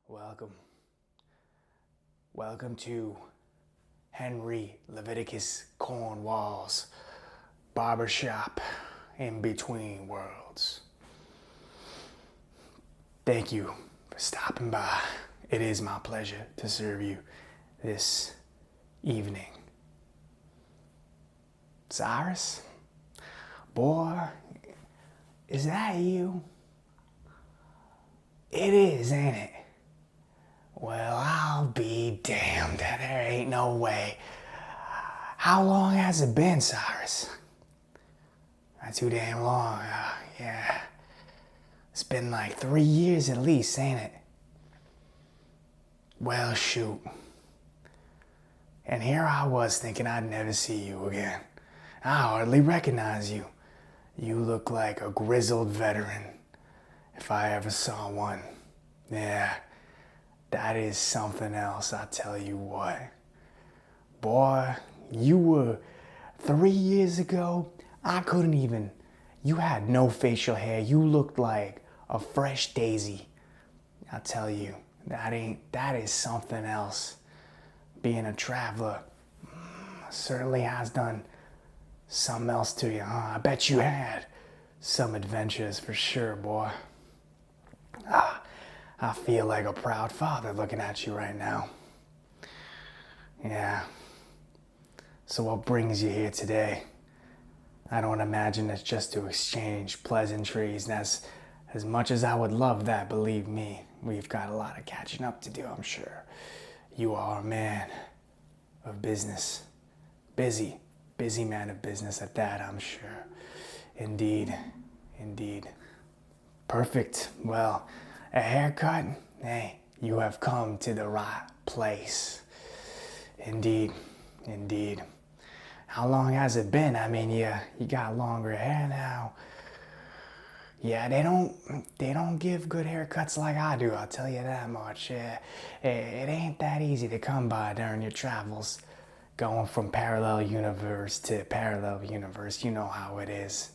Welcome. Welcome to Henry Leviticus Cornwall's Barbershop in between worlds. Thank you for stopping by. It is my pleasure to serve you this evening. Cyrus? Boy, is that you? It is, ain't it? Well, I'll be damned. There ain't no way. How long has it been, Cyrus? Not too damn long. Yeah. It's been like 3 years at least, ain't it? Well, shoot. And here I was thinking I'd never see you again. I hardly recognize you. You look like a grizzled veteran, if I ever saw one. Yeah. That is something else, I tell you what. Boy, you were 3 years ago, I couldn't even, you had no facial hair. You looked like a fresh daisy. I tell you, that is something else. Being a traveler certainly has done something else to you, huh? I bet you had some adventures for sure, boy. I feel like a proud father looking at you right now. Yeah. So what brings you here today? I don't imagine it's just to exchange pleasantries. That's as much as I would love that, believe me. We've got a lot of catching up to do, I'm sure. You are a man of business. Busy man of business at that, I'm sure. Indeed. Perfect. Well, a haircut? Hey, you have come to the right place. Indeed. How long has it been? I mean, you got longer hair now. Yeah, they don't give good haircuts like I do, I'll tell you that much. Yeah, it ain't that easy to come by during your travels. Going from parallel universe to parallel universe, you know how it is.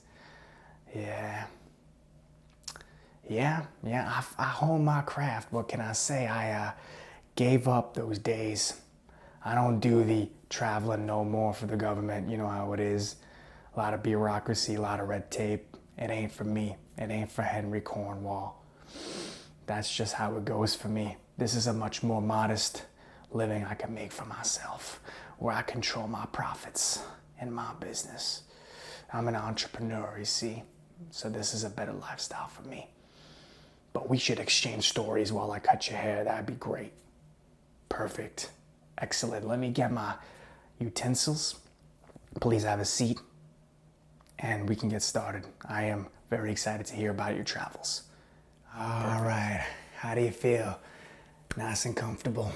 Yeah, I hone my craft. What can I say? I gave up those days. I don't do the traveling no more for the government. You know how it is. A lot of bureaucracy, a lot of red tape. It ain't for me. It ain't for Henry Cornwall. That's just how it goes for me. This is a much more modest living I can make for myself, where I control my profits and my business. I'm an entrepreneur, you see. So this is a better lifestyle for me. But we should exchange stories while I cut your hair. That'd be great. Perfect. Excellent. Let me get my utensils. Please have a seat. And we can get started. I am very excited to hear about your travels. All right. How do you feel? Nice and comfortable.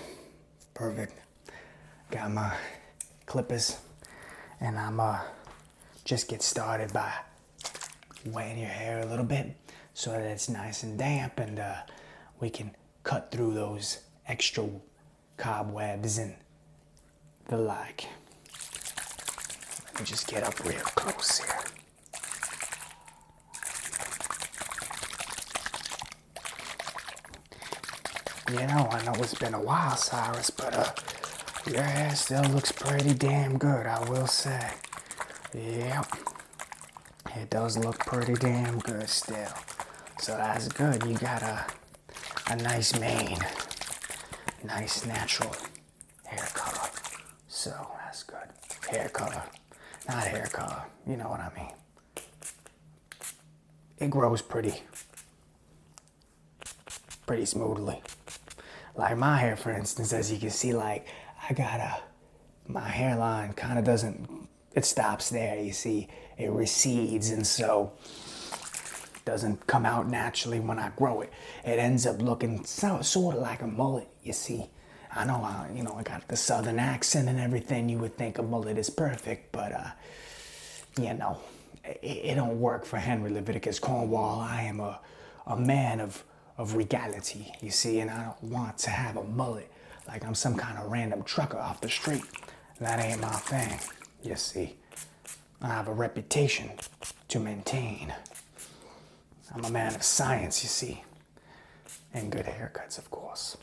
Perfect. Got my clippers. And I'm just get started by wetting your hair a little bit, so that it's nice and damp, and we can cut through those extra cobwebs and the like. Let me just get up real close here. You know, I know it's been a while, Cyrus, but your hair still looks pretty damn good, I will say. Yep. It does look pretty damn good still. So that's good. You got a nice mane. Nice natural hair color. So that's good. Hair color. Not hair color. You know what I mean. It grows pretty smoothly. Like my hair, for instance, as you can see, like I got my hairline kind of doesn't, it stops there, you see. It recedes, and so doesn't come out naturally when I grow it. It ends up looking sort of like a mullet, you see. I know, I got the southern accent and everything. You would think a mullet is perfect, but, it don't work for Henry Leviticus Cornwall. I am a man of regality, you see, and I don't want to have a mullet like I'm some kind of random trucker off the street. That ain't my thing, you see. I have a reputation to maintain. I'm a man of science, you see. And good haircuts, of course.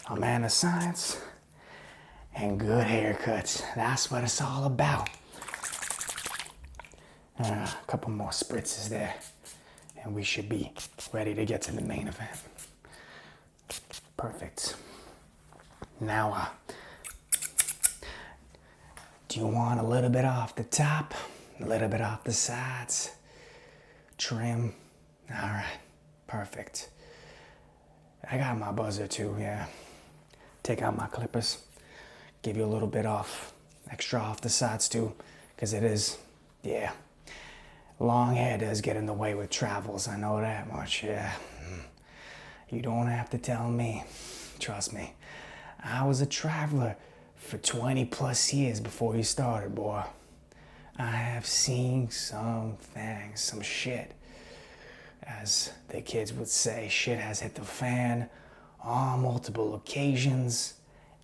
A man of science and good haircuts. That's what it's all about. A couple more spritzes there, and we should be ready to get to the main event. Perfect. Now, do you want a little bit off the top, a little bit off the sides? Trim? All right, perfect. I got my buzzer too, yeah. Take out my clippers. Give you a little bit off, extra off the sides too, because it is, yeah. Long hair does get in the way with travels, I know that much, yeah. You don't have to tell me, trust me. I was a traveler for 20 plus years before you started, boy. I have seen some things, some shit. As the kids would say, shit has hit the fan on multiple occasions,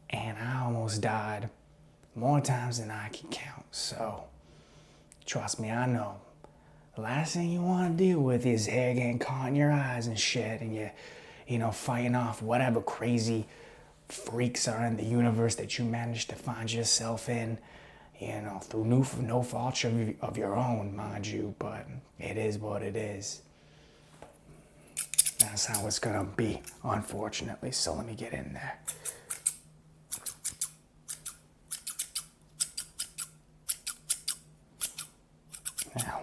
and I almost died more times than I can count. So, trust me, I know. The last thing you want to deal with is hair getting caught in your eyes and shit, and you know, fighting off whatever crazy freaks are in the universe that you managed to find yourself in, you know, through no fault of your own, mind you, but it is what it is. That's how it's gonna be, unfortunately, so let me get in there. Now,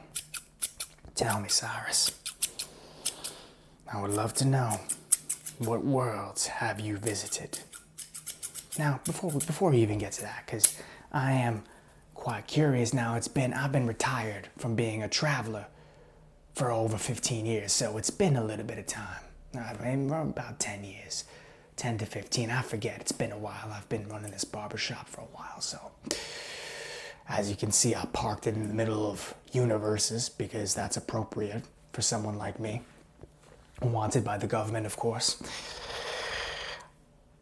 tell me, Cyrus, I would love to know, what worlds have you visited? Now, before we even get to that, because I am quite curious now, I've been retired from being a traveler for over 15 years, so it's been a little bit of time. I mean, about 10 years, 10 to 15, I forget, it's been a while. I've been running this barbershop for a while, so as you can see, I parked it in the middle of universes because that's appropriate for someone like me, wanted by the government, of course.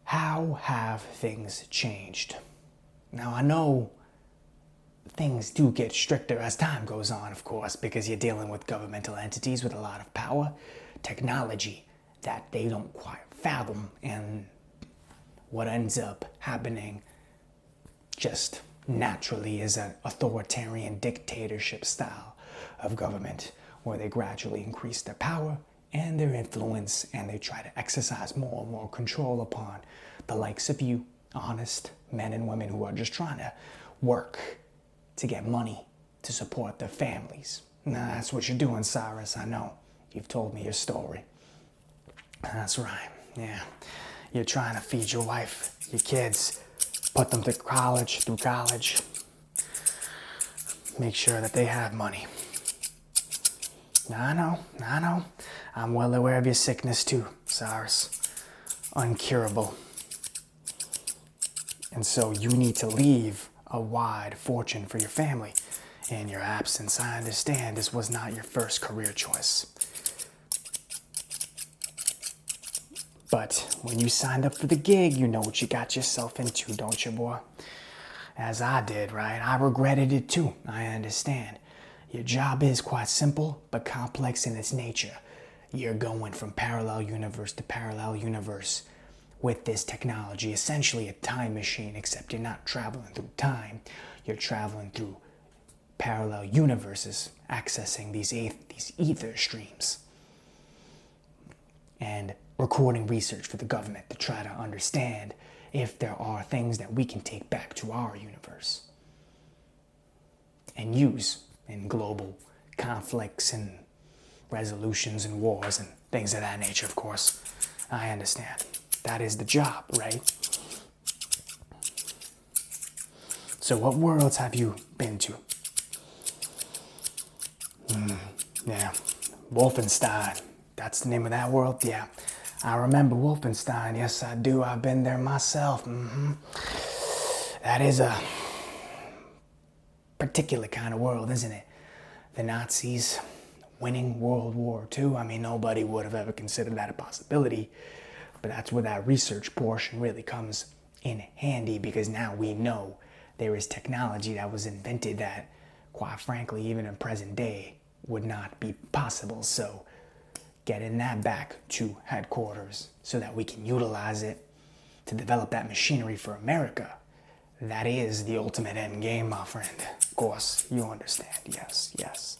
How have things changed? Now, I know things do get stricter as time goes on, of course, because you're dealing with governmental entities with a lot of power, technology that they don't quite fathom, and what ends up happening just naturally is an authoritarian dictatorship style of government where they gradually increase their power and their influence, and they try to exercise more and more control upon the likes of you, honest men and women who are just trying to work to get money to support their families. Now, that's what you're doing, Cyrus, I know. You've told me your story. That's right, yeah. You're trying to feed your wife, your kids, put them through college, make sure that they have money. I know. I'm well aware of your sickness too, Cyrus. Uncurable. And so you need to leave a wide fortune for your family. In your absence, I understand this was not your first career choice. But when you signed up for the gig, you know what you got yourself into, don't you, boy? As I did, right? I regretted it too, I understand. Your job is quite simple, but complex in its nature. You're going from parallel universe to parallel universe with this technology, essentially a time machine, except you're not traveling through time. You're traveling through parallel universes, accessing these ether streams, and recording research for the government to try to understand if there are things that we can take back to our universe and use in global conflicts and resolutions and wars and things of that nature, of course. I understand. That is the job, right? So what worlds have you been to? Yeah, Wolfenstein. That's the name of that world? Yeah. I remember Wolfenstein. Yes, I do. I've been there myself. That is a particular kind of world, isn't it? The Nazis winning World War II. I mean, nobody would have ever considered that a possibility. But that's where that research portion really comes in handy, because now we know there is technology that was invented that, quite frankly, even in present day, would not be possible. So getting that back to headquarters so that we can utilize it to develop that machinery for America. That is the ultimate end game, my friend. Of course, you understand. Yes, yes.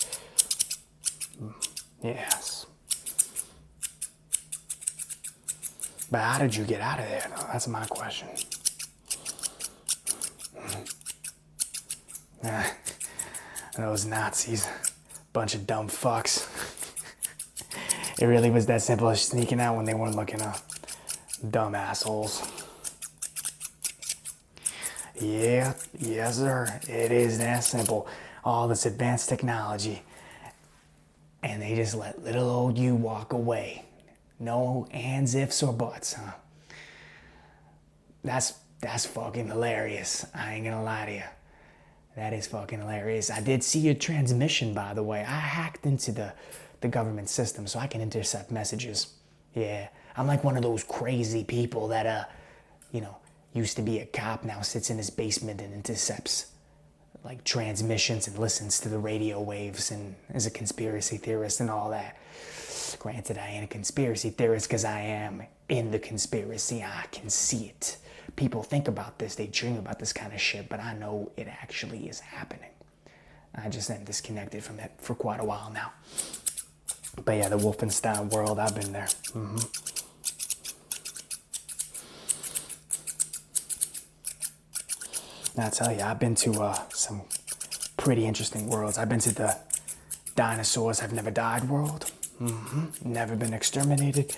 Yes. But how did you get out of there, though? That's my question. Those Nazis. Bunch of dumb fucks. It really was that simple as sneaking out when they weren't looking up. Dumb assholes. Yeah, yes sir. It is that simple. All this advanced technology. And they just let little old you walk away. No ands, ifs, or buts, huh? That's fucking hilarious. I ain't gonna lie to you. That is fucking hilarious. I did see your transmission, by the way. I hacked into the government system so I can intercept messages. Yeah, I'm like one of those crazy people that, used to be a cop, now sits in his basement and intercepts like transmissions and listens to the radio waves and is a conspiracy theorist and all that. Granted, I ain't a conspiracy theorist because I am in the conspiracy. I can see it. People think about this, they dream about this kind of shit, but I know it actually is happening. I just am disconnected from it for quite a while now. But yeah, the Wolfenstein world, I've been there. Now, I tell you, I've been to some pretty interesting worlds. I've been to the dinosaurs have never died world. Never been exterminated.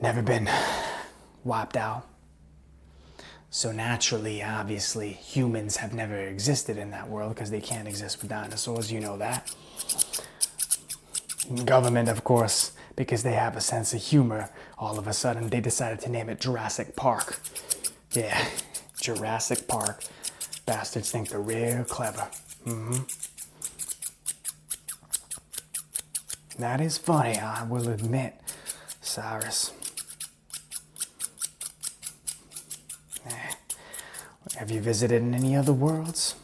Never been wiped out. So naturally, obviously, humans have never existed in that world because they can't exist with dinosaurs. You know that. Government, of course, because they have a sense of humor, all of a sudden they decided to name it Jurassic Park. Yeah. Jurassic Park. Bastards think they're real clever. That is funny, I will admit, Cyrus. Have you visited in any other worlds?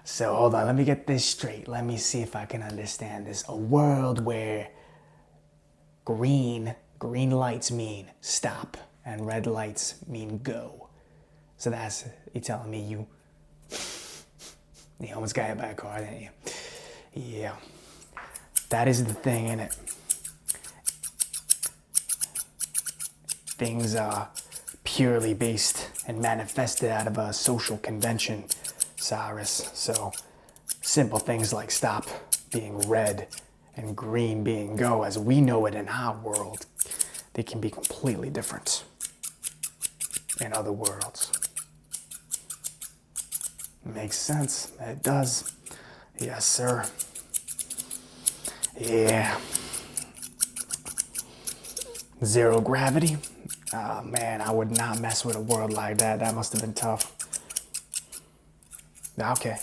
So hold on, let me get this straight. Let me see if I can understand this. A world where green lights mean stop and red lights mean go. So that's, you telling me you almost got hit by a car, didn't you? Yeah. That is the thing, innit? Things are purely based and manifested out of a social convention, Cyrus. So simple things like stop being red and green being go, as we know it in our world, they can be completely different in other worlds. Makes sense. It does. Yes, sir. Yeah. Zero gravity? Oh man, I would not mess with a world like that. That must have been tough. Okay.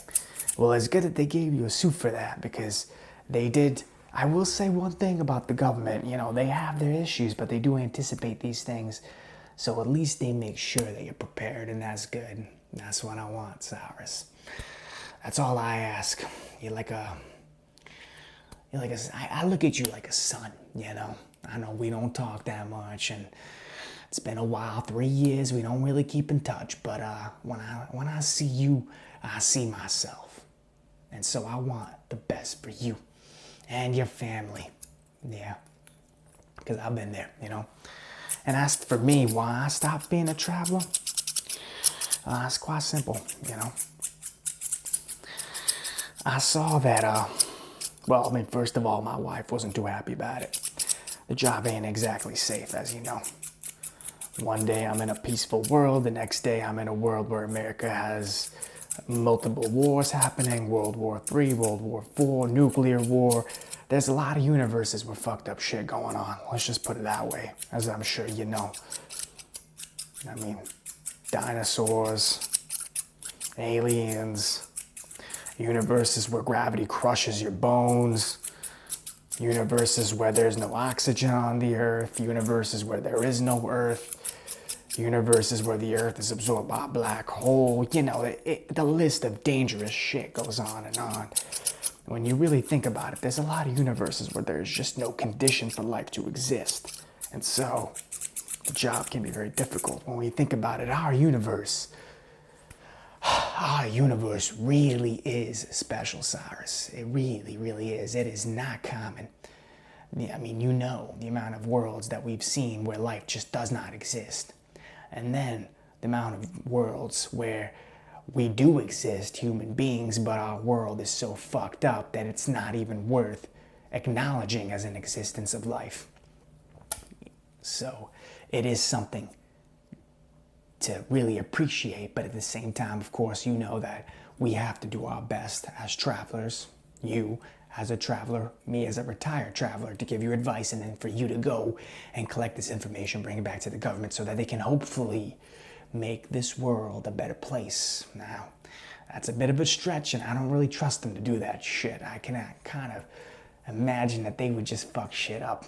Well, it's good that they gave you a suit for that, because they did. I will say one thing about the government. They have their issues, but they do anticipate these things. So at least they make sure that you're prepared, and that's good. That's what I want, Cyrus. That's all I ask. I look at you like a son, I know we don't talk that much, and it's been a while, 3 years, we don't really keep in touch, but when I see you, I see myself. And so I want the best for you and your family. Yeah. Because I've been there, And as for me, why I stopped being a traveler? It's quite simple, I saw that, first of all, my wife wasn't too happy about it. The job ain't exactly safe, as you know. One day I'm in a peaceful world, the next day I'm in a world where America has multiple wars happening, World War III, World War IV, nuclear war. There's a lot of universes with fucked up shit going on. Let's just put it that way, as I'm sure you know. Dinosaurs, aliens, universes where gravity crushes your bones, universes where there's no oxygen on the earth, universes where there is no earth, universes where the Earth is absorbed by a black hole. You know, the list of dangerous shit goes on and on. When you really think about it, there's a lot of universes where there's just no condition for life to exist. And so, the job can be very difficult. When we think about it, our universe really is special, Cyrus. It really, really is. It is not common. I mean, you know the amount of worlds that we've seen where life just does not exist. And then the amount of worlds where we do exist, human beings, but our world is so fucked up that it's not even worth acknowledging as an existence of life. So it is something to really appreciate, but at the same time, of course, you know that we have to do our best as travelers, you as a traveler, me as a retired traveler, to give you advice, and then for you to go and collect this information, bring it back to the government so that they can hopefully make this world a better place. Now, that's a bit of a stretch, and I don't really trust them to do that shit. I can kind of imagine that they would just fuck shit up.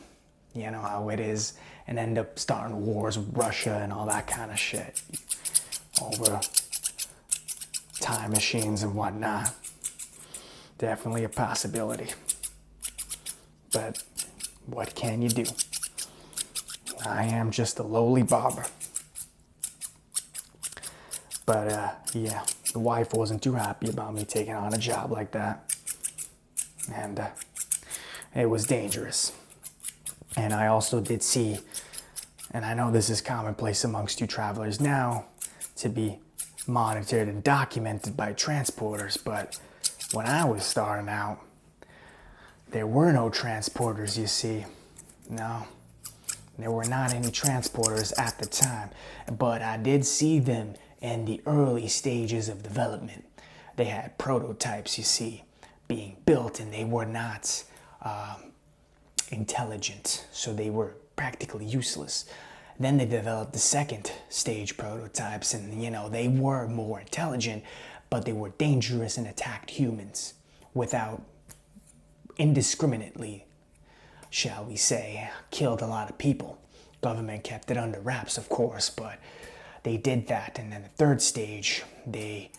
You know how it is, and end up starting wars with Russia and all that kind of shit over time machines and whatnot. Definitely a possibility. But what can you do? I am just a lowly barber. But yeah, the wife wasn't too happy about me taking on a job like that. And it was dangerous. And I also did see, and I know this is commonplace amongst you travelers now, to be monitored and documented by transporters, but when I was starting out, there were no transporters, you see. No, there were not any transporters at the time, but I did see them in the early stages of development. They had prototypes, you see, being built, and they were not intelligent, so they were practically useless. Then they developed the second stage prototypes, and you know, they were more intelligent, but they were dangerous and attacked humans without indiscriminately, shall we say, killed a lot of people. Government kept it under wraps, of course, but they did that. And then the third stage, they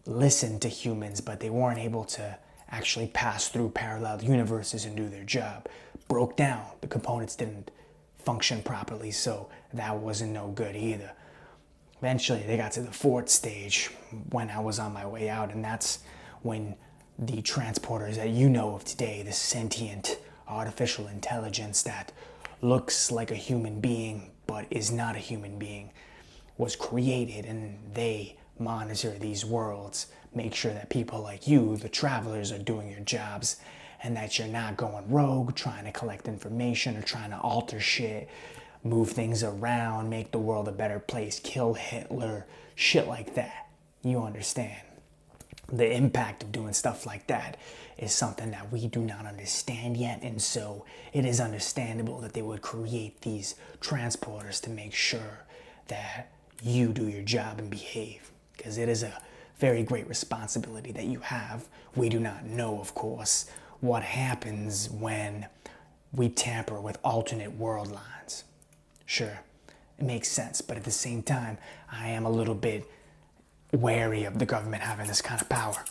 listened to humans, but they weren't able to actually pass through parallel universes and do their job. Broke down. The components didn't function properly, so that wasn't no good either. Eventually, they got to the fourth stage when I was on my way out, and that's when the transporters that you know of today, the sentient artificial intelligence that looks like a human being but is not a human being, was created, and they monitor these worlds, make sure that people like you, the travelers, are doing your jobs, and that you're not going rogue, trying to collect information or trying to alter shit, move things around, make the world a better place, kill Hitler, shit like that. You understand? The impact of doing stuff like that is something that we do not understand yet, and so it is understandable that they would create these transporters to make sure that you do your job and behave, because it is a very great responsibility that you have. We do not know, of course, what happens when we tamper with alternate world lines. Sure, it makes sense, but at the same time, I am a little bit wary of the government having this kind of power.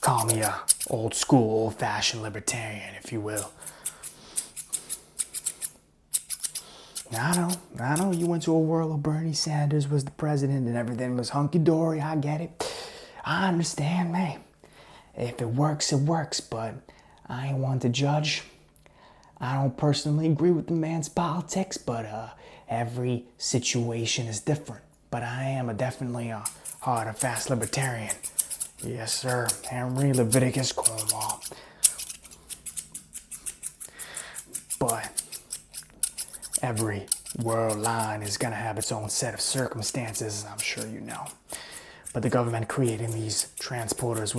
Call me a old school, old-fashioned libertarian, if you will. I know you went to a world where Bernie Sanders was the president and everything was hunky-dory. I get it. I understand, man. If it works, it works, but I ain't one to judge. I don't personally agree with the man's politics, but every situation is different. But I am definitely a hard and fast libertarian. Yes, sir. Henry Leviticus Cornwall. But every world line is going to have its own set of circumstances, I'm sure you know. But the government creating these transporters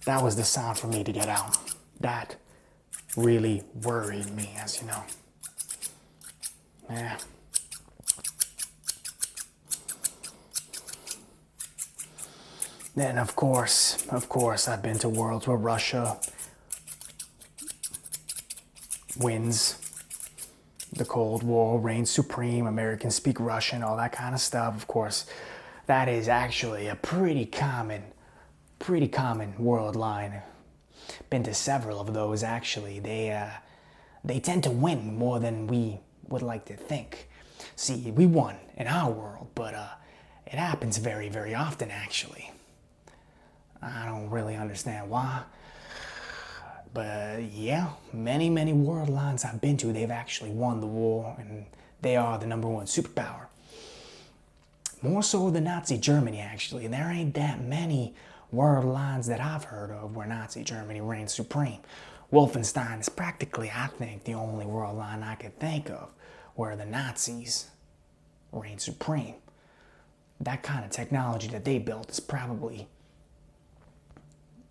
that was the sign for me to get out. That really worried me, as you know. Yeah. Then, of course, I've been to worlds where Russia wins. the Cold War reigns supreme, Americans speak Russian, all that kind of stuff. Of course, that is actually a pretty common world line. Been to several of those actually. They tend to win more than we would like to think. See, we won in our world, but it happens very, very often actually. I don't really understand why. But yeah, many world lines I've been to, they've actually won the war, and they are the #1 superpower. More so than Nazi Germany, actually. And there ain't that many world lines that I've heard of where Nazi Germany reigns supreme. Wolfenstein is practically, I think, the only world line I could think of where the Nazis reign supreme. That kind of technology that they built is probably...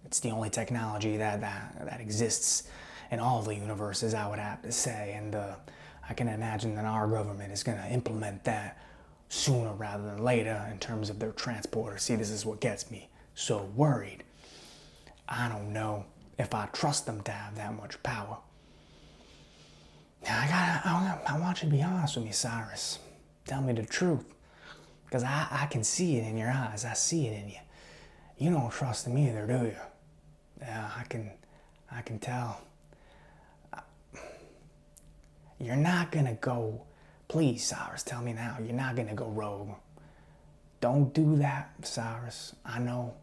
it's the only technology that exists in all the universes, I would have to say. And I can imagine that our government is going to implement that sooner rather than later in terms of their transporters. See, this is what gets me so worried. I don't know if I trust them to have that much power. I want you to be honest with me, Cyrus. Tell me the truth. Because I can see it in your eyes. I see it in you. You don't trust them either, do you? Yeah, I can tell. You're not gonna go, please, Cyrus, tell me now, you're not gonna go rogue. Don't do that, Cyrus. I know.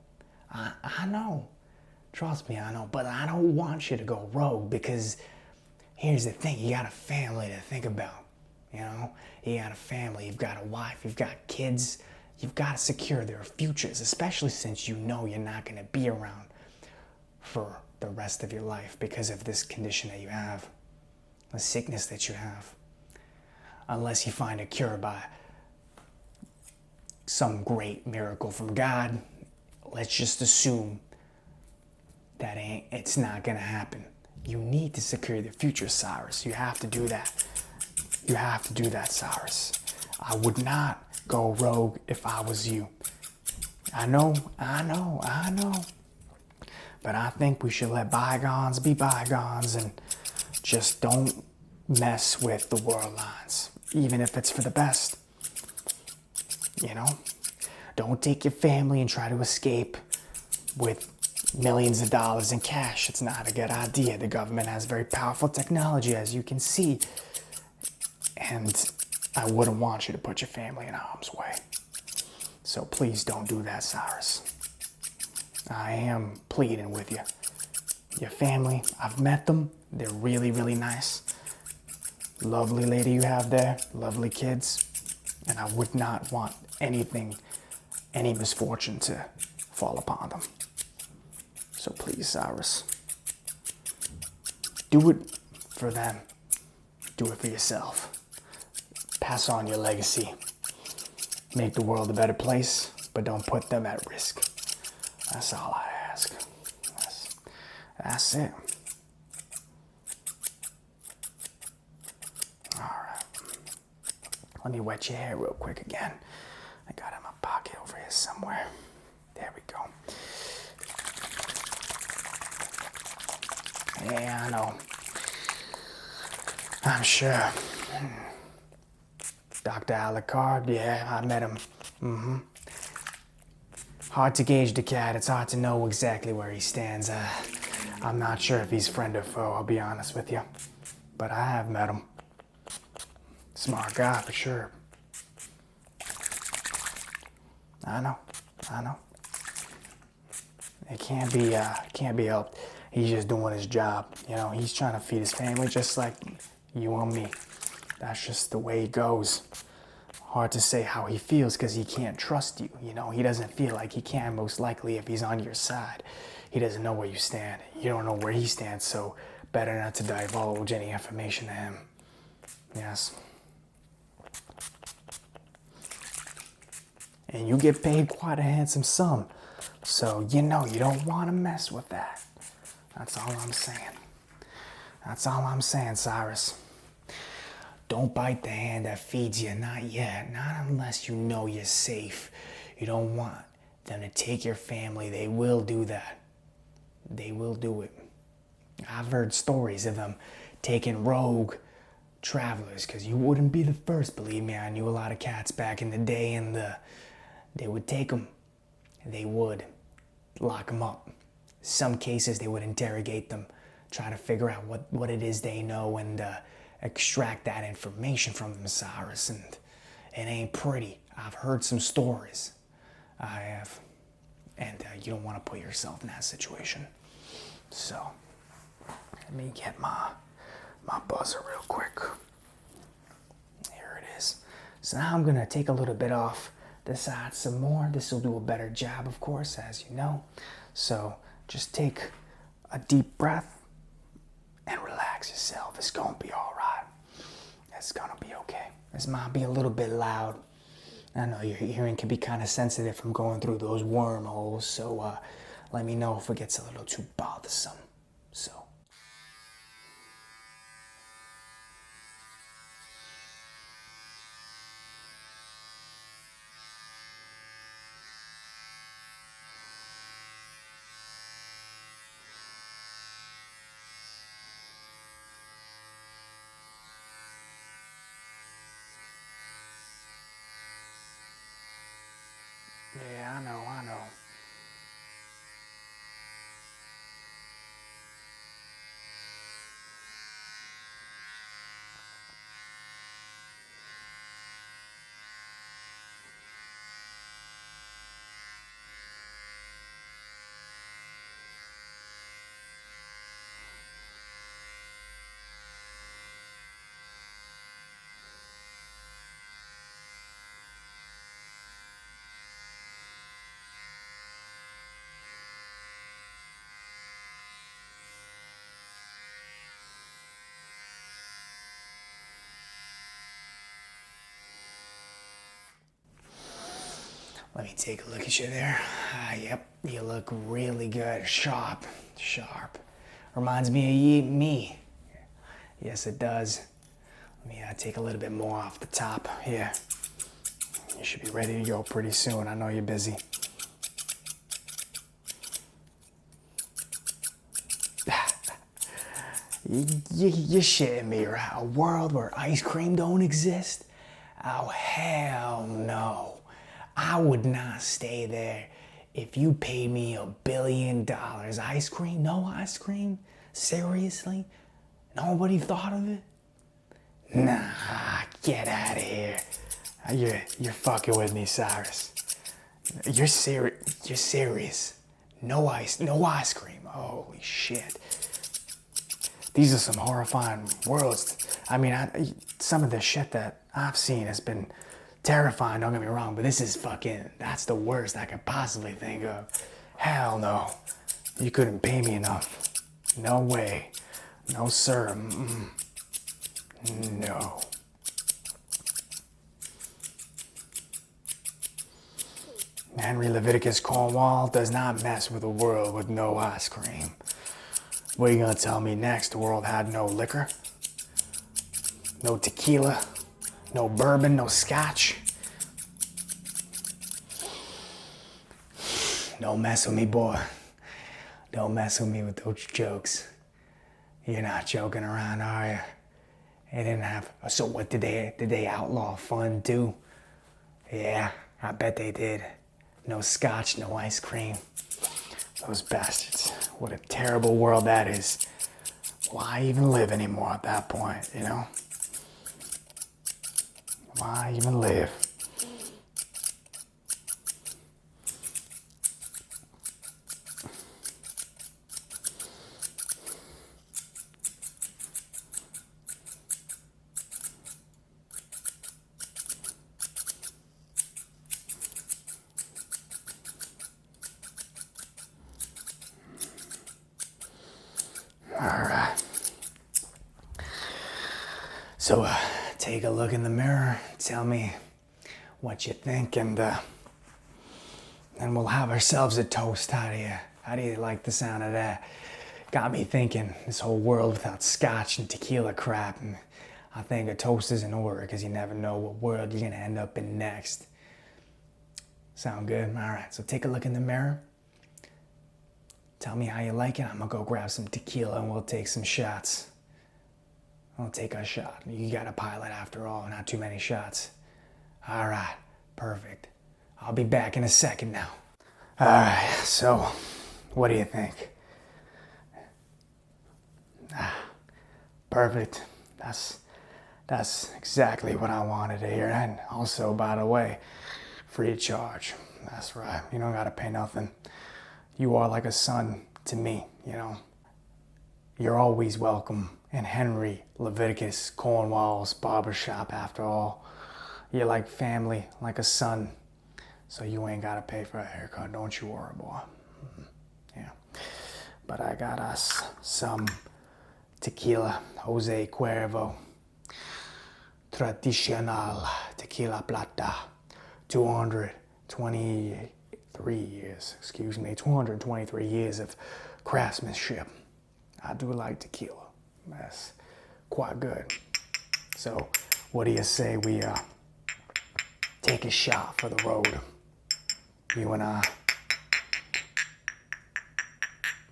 I know. Trust me, I know. But I don't want you to go rogue because here's the thing, you got a family to think about. You know? You got a family, you've got a wife, you've got kids. You've got to secure their futures, especially since you know you're not gonna be around for the rest of your life because of this condition that you have, the sickness that you have. Unless you find a cure by some great miracle from God, let's just assume that it's not gonna happen. You need to secure the future, Cyrus. You have to do that. You have to do that, Cyrus. I would not go rogue if I was you. I know. But I think we should let bygones be bygones and just don't mess with the world lines, even if it's for the best. You know? Don't take your family and try to escape with millions of dollars in cash. It's not a good idea. The government has very powerful technology, as you can see. And I wouldn't want you to put your family in harm's way. So please don't do that, Cyrus. I am pleading with you. Your family, I've met them. They're really, really nice. Lovely lady you have there. Lovely kids. And I would not want any misfortune to fall upon them. So please, Cyrus, do it for them. Do it for yourself. Pass on your legacy. Make the world a better place, but don't put them at risk. That's all I ask. That's it. All right. Let me wet your hair real quick again. I got it in my pocket over here somewhere. There we go. Yeah, I know. I'm sure. Dr. Alucard, yeah, I met him. Hard to gauge the cat. It's hard to know exactly where he stands. I'm not sure if he's friend or foe, I'll be honest with you. But I have met him. Smart guy for sure. I know. It can't be helped. He's just doing his job. You know, he's trying to feed his family just like you and me. That's just the way it goes. Hard to say how he feels because he can't trust you. You know, he doesn't feel like he can, most likely, if he's on your side. He doesn't know where you stand. You don't know where he stands, so better not to divulge any information to him. Yes. And you get paid quite a handsome sum. So, you know, you don't want to mess with that. That's all I'm saying. That's all I'm saying, Cyrus. Don't bite the hand that feeds you, not yet. Not unless you know you're safe. You don't want them to take your family. They will do that. They will do it. I've heard stories of them taking rogue travelers, because you wouldn't be the first. Believe me, I knew a lot of cats back in the day, and they would take them. They would lock them up. Some cases they would interrogate them, try to figure out what it is they know, and extract that information from them, Cyrus. And it ain't pretty. I've heard some stories. I have. And you don't want to put yourself in that situation. So, let me get my buzzer real quick. Here it is. So now I'm going to take a little bit off the side some more. This will do a better job, of course, as you know. So just take a deep breath and relax yourself. It's going to be all right. It's going to be okay. This might be a little bit loud. I know your hearing can be kind of sensitive from going through those wormholes. So let me know if it gets a little too bothersome. So. Yeah, I know. Let me take a look at you there. Yep, you look really good. Sharp. Reminds me of me. Yes, it does. Let me take a little bit more off the top here. You should be ready to go pretty soon. I know you're busy. You're shitting me, right? A world where ice cream don't exist? Oh, hell no. I would not stay there if you paid me $1 billion. Ice cream? No ice cream? Seriously? Nobody thought of it? Nah, get out of here. You're fucking with me, Cyrus. You're serious. No ice cream. Holy shit. These are some horrifying worlds. I mean, some of the shit that I've seen has been terrifying, don't get me wrong, but this is that's the worst I could possibly think of. Hell no. You couldn't pay me enough. No way. No, sir. No. Henry Leviticus Cornwall does not mess with a world with no ice cream. What are you gonna tell me next? The world had no liquor? No tequila? No bourbon? No scotch? Don't mess with me, boy. Don't mess with me with those jokes. You're not joking around, are you? They didn't have... So what, did they outlaw fun too? Yeah, I bet they did. No scotch, no ice cream. Those bastards. What a terrible world that is. Why even live anymore at that point, you know? Why even live? Alright. So, take a look in the mirror, tell me what you think, and then we'll have ourselves a toast. How do you like the sound of that? Got me thinking, this whole world without scotch and tequila crap, and I think a toast is in order, because you never know what world you're gonna end up in next. Sound good? Alright, so take a look in the mirror. Tell me how you like it. I'm gonna go grab some tequila and we'll take some shots. I'll take a shot. You got a pilot after all, not too many shots. All right, perfect. I'll be back in a second now. All right, so what do you think? Perfect. That's exactly what I wanted to hear. And also, by the way, free of charge. That's right. You don't gotta pay nothing. You are like a son to me, you know. You're always welcome in Henry Leviticus Cornwall's Barbershop, after all. You're like family, like a son. So you ain't gotta pay for a haircut, don't you worry, boy. Yeah. But I got us some tequila, Jose Cuervo. Tradicional tequila plata. 223 years of craftsmanship. I do like tequila. That's quite good. So, what do you say we take a shot for the road? You and I.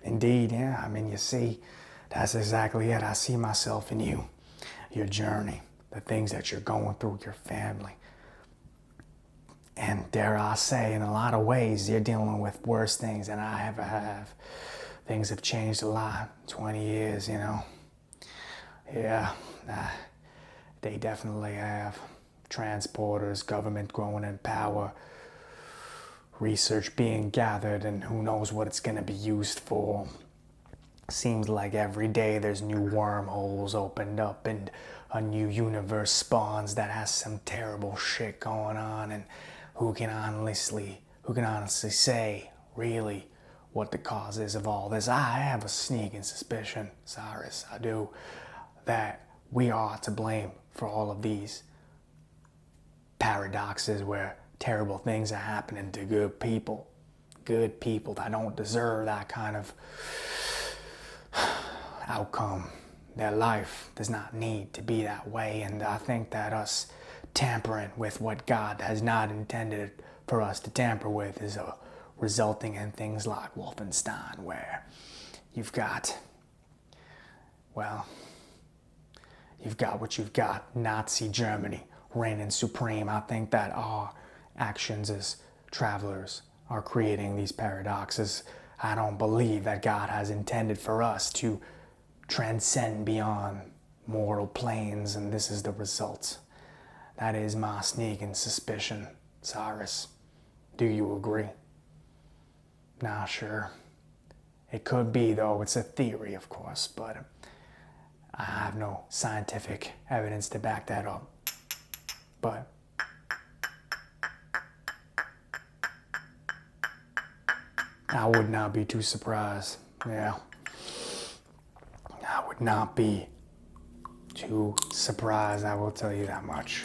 Indeed, yeah. I mean, you see, that's exactly it. I see myself in you, your journey, the things that you're going through, your family. And dare I say, in a lot of ways, you're dealing with worse things than I ever have. Things have changed a lot. 20 years, you know. Yeah, they definitely have. Transporters, government growing in power, research being gathered, and who knows what it's going to be used for. Seems like every day there's new wormholes opened up and a new universe spawns that has some terrible shit going on, and who can honestly say really what the cause is of all this. I have a sneaking suspicion, Cyrus, I do, that we are to blame for all of these paradoxes where terrible things are happening to good people that don't deserve that kind of outcome. Their life does not need to be that way, and I think that us tampering with what God has not intended for us to tamper with is resulting in things like Wolfenstein, where you've got what you've got, Nazi Germany reigning supreme. I think that our actions as travelers are creating these paradoxes. I don't believe that God has intended for us to transcend beyond mortal planes, and this is the result. That is my sneaking suspicion, Cyrus. Do you agree? Nah, sure. It could be, though. It's a theory, of course, but I have no scientific evidence to back that up. But I would not be too surprised. Yeah. I would not be too surprised, I will tell you that much.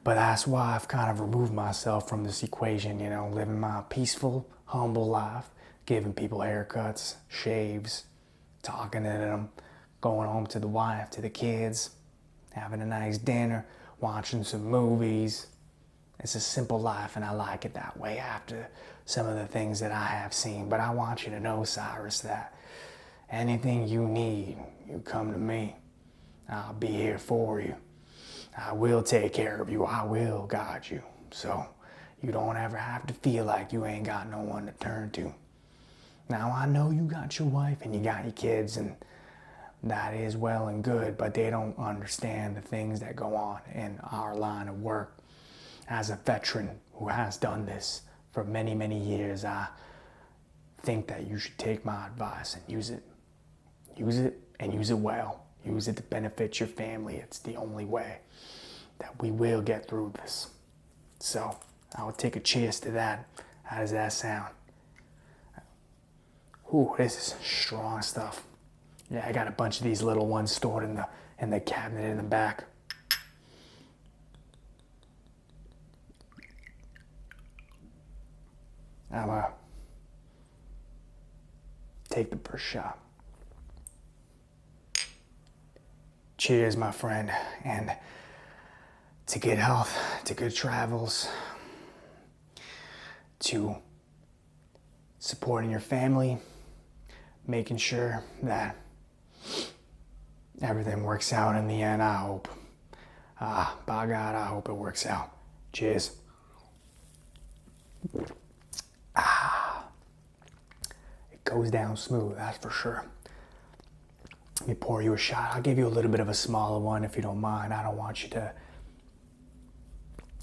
But that's why I've kind of removed myself from this equation, you know, living my peaceful, humble life, giving people haircuts, shaves, talking to them, going home to the wife, to the kids, having a nice dinner, watching some movies. It's a simple life, and I like it that way after some of the things that I have seen. But I want you to know, Cyrus, that anything you need, you come to me. I'll be here for you. I will take care of you. I will guide you. So you don't ever have to feel like you ain't got no one to turn to. Now, I know you got your wife and you got your kids, and that is well and good, but they don't understand the things that go on in our line of work. As a veteran who has done this for many, many years, I think that you should take my advice and use it. Use it and use it well. Use it to benefit your family. It's the only way that we will get through this. So I will take a cheers to that. How does that sound? Ooh, this is strong stuff. Yeah, I got a bunch of these little ones stored in the cabinet in the back. I'm gonna take the first shot. Cheers, my friend, and to good health, to good travels, to supporting your family, making sure that everything works out in the end, I hope. By God, I hope it works out. Cheers. It goes down smooth, that's for sure. Let me pour you a shot. I'll give you a little bit of a smaller one if you don't mind. I don't want you to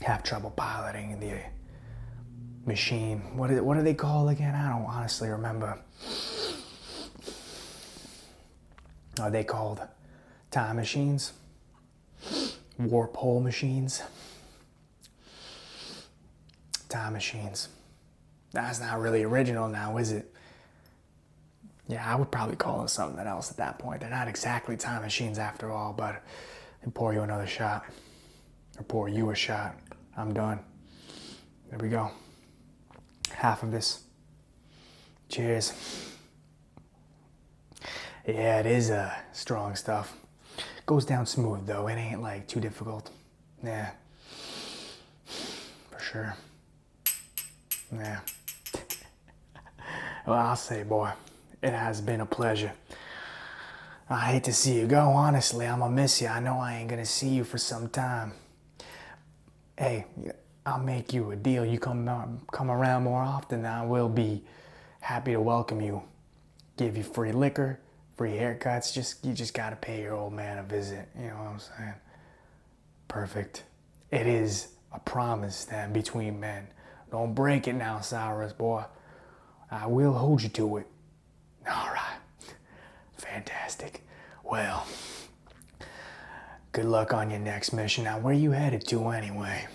have trouble piloting the machine. What are they called again? I don't honestly remember. Are they called time machines? Warp hole machines? Time machines. That's not really original now, is it? Yeah, I would probably call them something else at that point. They're not exactly time machines after all, but I'll pour you another shot. Or pour you a shot. I'm done. There we go. Half of this. Cheers. Yeah, it is strong stuff. Goes down smooth though. It ain't like too difficult. Yeah. For sure. Yeah. Well, I'll say, boy, it has been a pleasure. I hate to see you go, honestly. I'm gonna miss you. I know I ain't gonna see you for some time. Hey, I'll make you a deal. You come around more often, I will be happy to welcome you. Give you free liquor, free haircuts. You just gotta pay your old man a visit. You know what I'm saying? Perfect. It is a promise then between men. Don't break it now, Cyrus, boy. I will hold you to it. All right. Fantastic. Well, good luck on your next mission. Now, where you headed to anyway?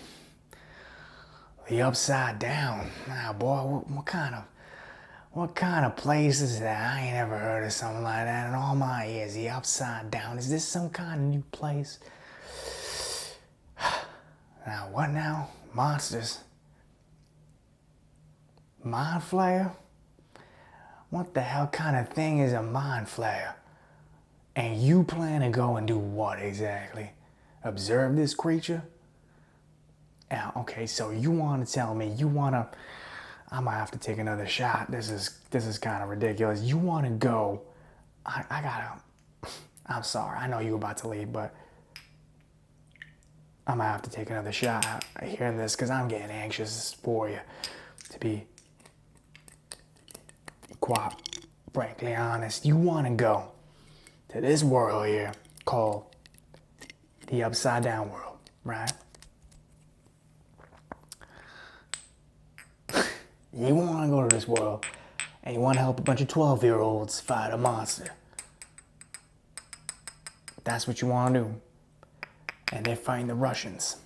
The Upside Down. Now, boy, what kind of place is that? I ain't ever heard of something like that in all my years. The Upside Down. Is this some kind of new place? Now, what now? Monsters. Mind flayer? What the hell kind of thing is a mind flayer? And you plan to go and do what exactly? Observe this creature? Now, okay, so you want to tell me, I might have to take another shot. This is kind of ridiculous. You want to go, I'm sorry, I know you're about to leave, but I might have to take another shot hearing this because I'm getting anxious for you, to be quite frankly honest. You want to go to this world here called the Upside Down world, right? You want to go to this world and you want to help a bunch of 12-year-olds fight a monster. That's what you want to do. And they're fighting the Russians.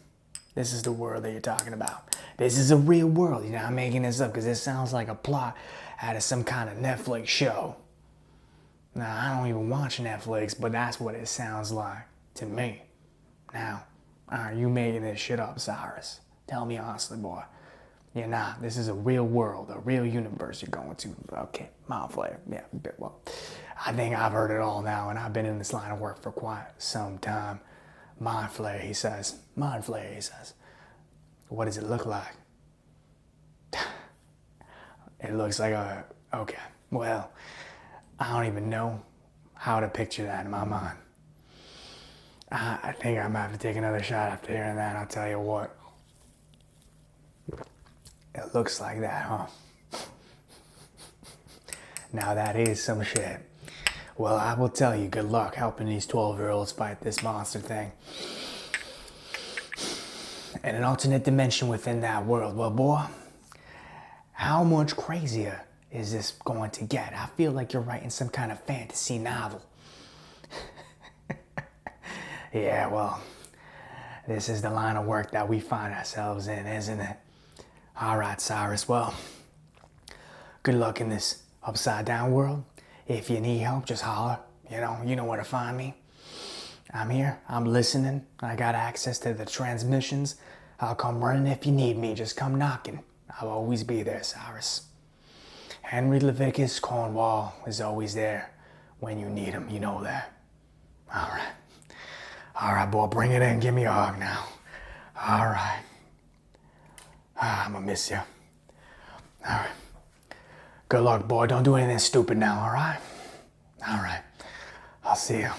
This is the world that you're talking about. This is a real world. You're not making this up because this sounds like a plot out of some kind of Netflix show. Now, I don't even watch Netflix, but that's what it sounds like to me. Now, are you making this shit up, Cyrus? Tell me honestly, boy. You're not. This is a real world, a real universe you're going to. Okay, mind flayer. Yeah, well, I think I've heard it all now, and I've been in this line of work for quite some time. Mind flayer, he says. Mind flayer, he says. What does it look like? It looks like a... Okay, well, I don't even know how to picture that in my mind. I think I might have to take another shot after hearing that, I'll tell you what. It looks like that, huh? Now that is some shit. Well, I will tell you, good luck helping these 12-year-olds fight this monster thing. And an alternate dimension within that world. Well, boy, how much crazier is this going to get? I feel like you're writing some kind of fantasy novel. Yeah, well, this is the line of work that we find ourselves in, isn't it? All right, Cyrus, well, good luck in this upside down world. If you need help, just holler. You know where to find me. I'm here, I'm listening. I got access to the transmissions. I'll come running if you need me. Just come knocking. I'll always be there, Cyrus. Henry Leviticus Cornwall is always there when you need him. You know that. All right. All right, boy, bring it in. Give me a hug now. All right. I'm gonna miss you. All right. Good luck, boy. Don't do anything stupid now, all right? All right. I'll see you.